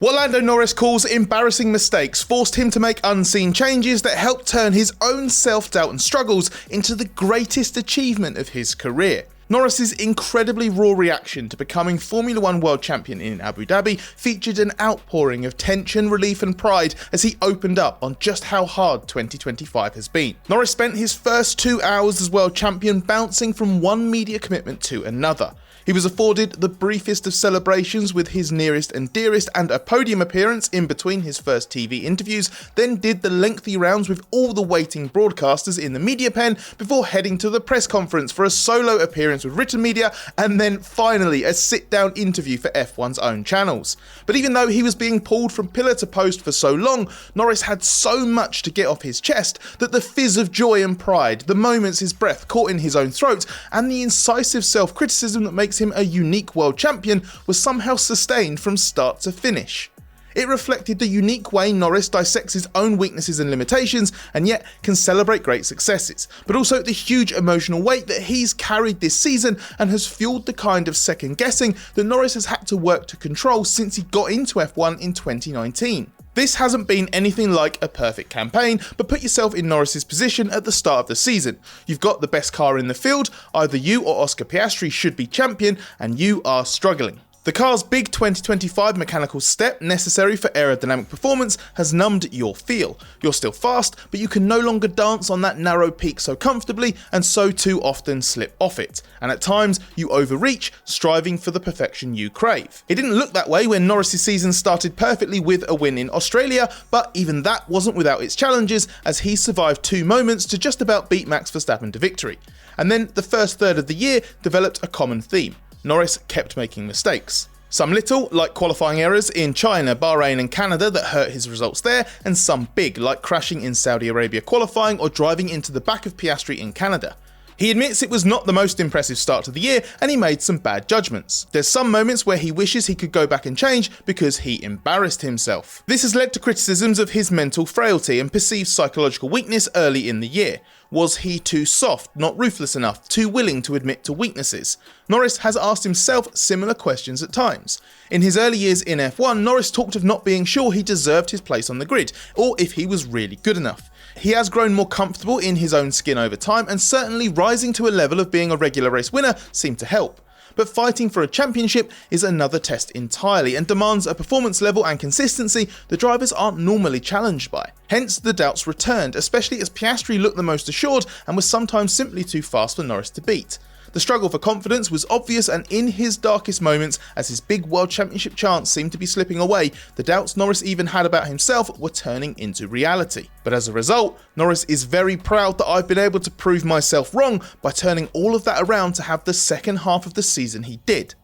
What Lando Norris calls embarrassing mistakes forced him to make unseen changes that helped turn his own self-doubt and struggles into the greatest achievement of his career. Norris's incredibly raw reaction to becoming Formula 1 World Champion in Abu Dhabi featured an outpouring of tension, relief and pride as he opened up on just how hard 2025 has been. Norris spent his first 2 hours as World Champion bouncing from one media commitment to another. He was afforded the briefest of celebrations with his nearest and dearest and a podium appearance in between his first TV interviews, then did the lengthy rounds with all the waiting broadcasters in the media pen before heading to the press conference for a solo appearance with written media, and then finally a sit-down interview for F1's own channels. But even though he was being pulled from pillar to post for so long, Norris had so much to get off his chest that the fizz of joy and pride, the moments his breath caught in his own throat, and the incisive self-criticism that makes him a unique world champion was somehow sustained from start to finish. It reflected the unique way Norris dissects his own weaknesses and limitations and yet can celebrate great successes, but also the huge emotional weight that he's carried this season and has fueled the kind of second guessing that Norris has had to work to control since he got into F1 in 2019. This hasn't been anything like a perfect campaign, but put yourself in Norris's position at the start of the season. You've got the best car in the field, either you or Oscar Piastri should be champion, and you are struggling. The car's big 2025 mechanical step necessary for aerodynamic performance has numbed your feel. You're still fast, but you can no longer dance on that narrow peak so comfortably and so too often slip off it. And at times, you overreach, striving for the perfection you crave. It didn't look that way when Norris's season started perfectly with a win in Australia, but even that wasn't without its challenges as he survived 2 moments to just about beat Max Verstappen to victory. And then the first third of the year developed a common theme. Norris kept making mistakes. Some little, like qualifying errors in China, Bahrain and Canada that hurt his results there, and some big, like crashing in Saudi Arabia qualifying or driving into the back of Piastri in Canada. He admits it was not the most impressive start to the year and he made some bad judgments. There's some moments where he wishes he could go back and change because he embarrassed himself. This has led to criticisms of his mental frailty and perceived psychological weakness early in the year. Was he too soft, not ruthless enough, too willing to admit to weaknesses? Norris has asked himself similar questions at times. In his early years in F1, Norris talked of not being sure he deserved his place on the grid, or if he was really good enough. He has grown more comfortable in his own skin over time, and certainly rising to a level of being a regular race winner seemed to help. But fighting for a championship is another test entirely and demands a performance level and consistency the drivers aren't normally challenged by. Hence the doubts returned, especially as Piastri looked the most assured and was sometimes simply too fast for Norris to beat. The struggle for confidence was obvious, and in his darkest moments, as his big World Championship chance seemed to be slipping away, the doubts Norris even had about himself were turning into reality. But as a result, Norris is very proud that I've been able to prove myself wrong by turning all of that around to have the second half of the season he did.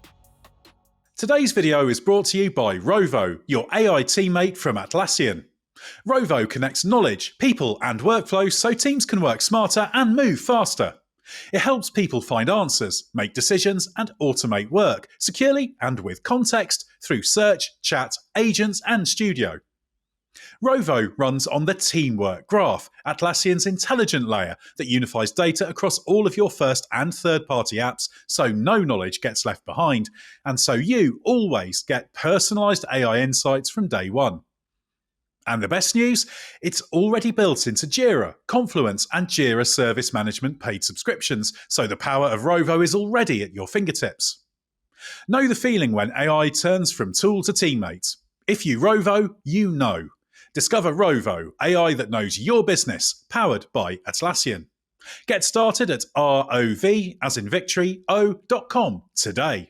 Today's video is brought to you by Rovo, your AI teammate from Atlassian. Rovo connects knowledge, people and workflows so teams can work smarter and move faster. It helps people find answers, make decisions and automate work securely and with context through search, chat, agents and studio. Rovo runs on the Teamwork Graph, Atlassian's intelligent layer that unifies data across all of your first and third-party apps so no knowledge gets left behind, and so you always get personalised AI insights from day one. And the best news? It's already built into Jira, Confluence and Jira Service Management paid subscriptions, so the power of Rovo is already at your fingertips. Know the feeling when AI turns from tool to teammate. If you Rovo, you know. Discover Rovo, AI that knows your business, powered by Atlassian. Get started at ROV, as in victory, o.com today.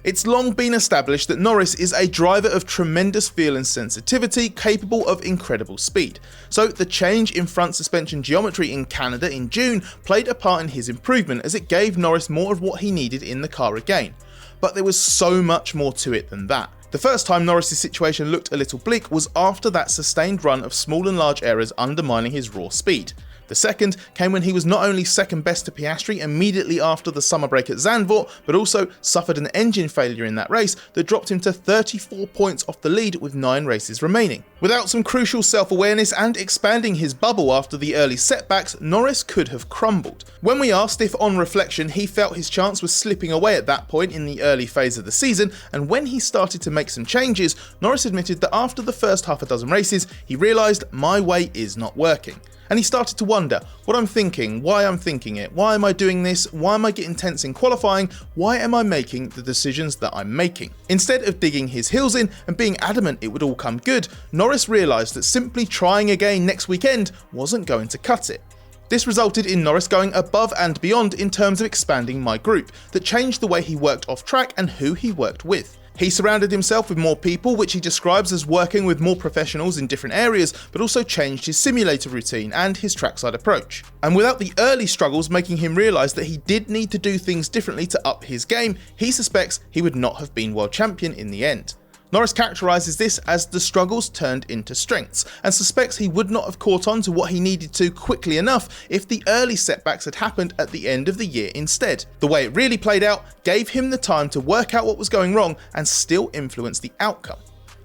It's long been established that Norris is a driver of tremendous feel and sensitivity, capable of incredible speed. So the change in front suspension geometry in Canada in June played a part in his improvement, as it gave Norris more of what he needed in the car again. But there was so much more to it than that. The first time Norris's situation looked a little bleak was after that sustained run of small and large errors undermining his raw speed. The second came when he was not only second best to Piastri immediately after the summer break at Zandvoort, but also suffered an engine failure in that race that dropped him to 34 points off the lead with 9 races remaining. Without some crucial self-awareness and expanding his bubble after the early setbacks, Norris could have crumbled. When we asked if on reflection he felt his chance was slipping away at that point in the early phase of the season, and when he started to make some changes, Norris admitted that after the first half a dozen races, he realised my way is not working. And he started to wonder what I'm thinking, why I'm thinking it, why am I doing this, why am I getting tense in qualifying, why am I making the decisions that I'm making. Instead of digging his heels in and being adamant it would all come good, Norris realised that simply trying again next weekend wasn't going to cut it. This resulted in Norris going above and beyond in terms of expanding my group, that changed the way he worked off track and who he worked with. He surrounded himself with more people, which he describes as working with more professionals in different areas, but also changed his simulator routine and his trackside approach. And without the early struggles making him realise that he did need to do things differently to up his game, he suspects he would not have been world champion in the end. Norris characterises this as the struggles turned into strengths, and suspects he would not have caught on to what he needed to quickly enough if the early setbacks had happened at the end of the year instead. The way it really played out gave him the time to work out what was going wrong and still influence the outcome.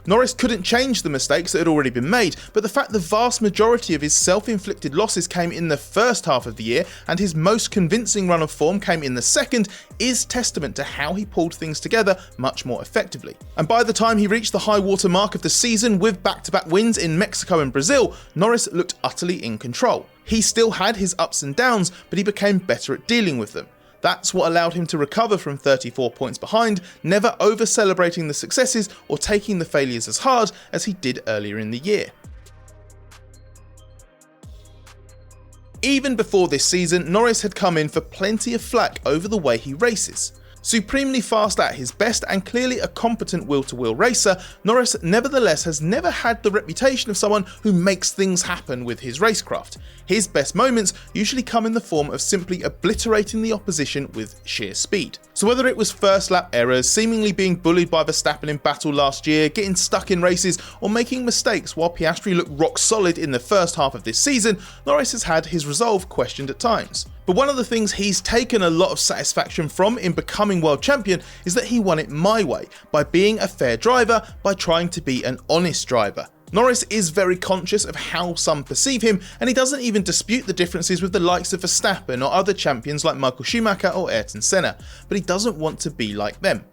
Norris couldn't change the mistakes that had already been made, but the fact the vast majority of his self-inflicted losses came in the first half of the year and his most convincing run of form came in the second is testament to how he pulled things together much more effectively. And by the time he reached the high water mark of the season with back-to-back wins in Mexico and Brazil, Norris looked utterly in control. He still had his ups and downs, but he became better at dealing with them. That's what allowed him to recover from 34 points behind, never over-celebrating the successes or taking the failures as hard as he did earlier in the year. Even before this season, Norris had come in for plenty of flack over the way he races. Supremely fast at his best and clearly a competent wheel-to-wheel racer, Norris nevertheless has never had the reputation of someone who makes things happen with his racecraft. His best moments usually come in the form of simply obliterating the opposition with sheer speed. So whether it was first lap errors, seemingly being bullied by Verstappen in battle last year, getting stuck in races, or making mistakes while Piastri looked rock solid in the first half of this season, Norris has had his resolve questioned at times. But one of the things he's taken a lot of satisfaction from in becoming world champion is that he won it my way, by being a fair driver, by trying to be an honest driver. Norris is very conscious of how some perceive him, and he doesn't even dispute the differences with the likes of Verstappen or other champions like Michael Schumacher or Ayrton Senna, but he doesn't want to be like them.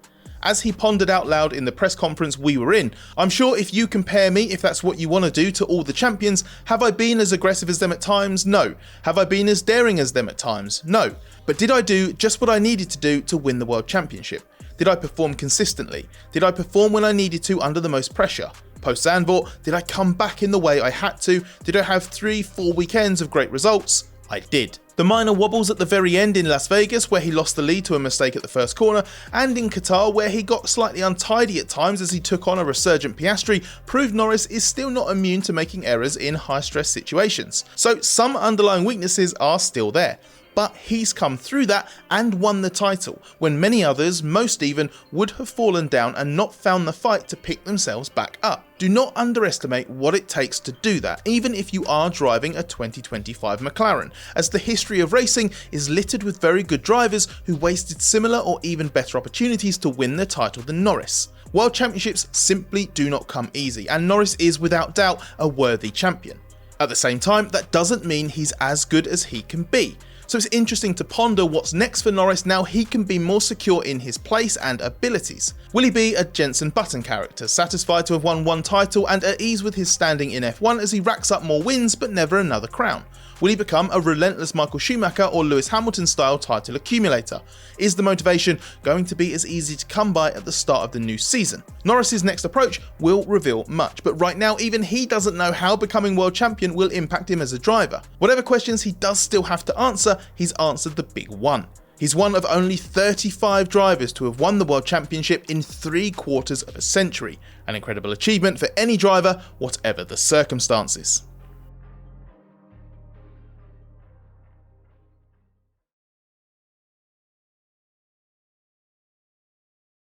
As he pondered out loud in the press conference we were in, I'm sure if you compare me, if that's what you want to do, to all the champions, have I been as aggressive as them at times? No. Have I been as daring as them at times? No. But did I do just what I needed to do to win the World Championship? Did I perform consistently? Did I perform when I needed to under the most pressure? Post Zandvoort, did I come back in the way I had to? Did I have 3-4 weekends of great results? I did. The minor wobbles at the very end in Las Vegas, where he lost the lead to a mistake at the first corner, and in Qatar, where he got slightly untidy at times as he took on a resurgent Piastri, proved Norris is still not immune to making errors in high-stress situations. So some underlying weaknesses are still there. But he's come through that and won the title, when many others, most even, would have fallen down and not found the fight to pick themselves back up. Do not underestimate what it takes to do that, even if you are driving a 2025 McLaren, as the history of racing is littered with very good drivers who wasted similar or even better opportunities to win the title than Norris. World Championships simply do not come easy, and Norris is without doubt a worthy champion. At the same time, that doesn't mean he's as good as he can be. So it's interesting to ponder what's next for Norris now he can be more secure in his place and abilities. Will he be a Jenson Button character, satisfied to have won one title and at ease with his standing in F1 as he racks up more wins but never another crown? Will he become a relentless Michael Schumacher or Lewis Hamilton style title accumulator? Is the motivation going to be as easy to come by at the start of the new season? Norris's next approach will reveal much, but right now even he doesn't know how becoming world champion will impact him as a driver. Whatever questions he does still have to answer, he's answered the big one. He's one of only 35 drivers to have won the World Championship in 3/4 of a century, an incredible achievement for any driver, whatever the circumstances.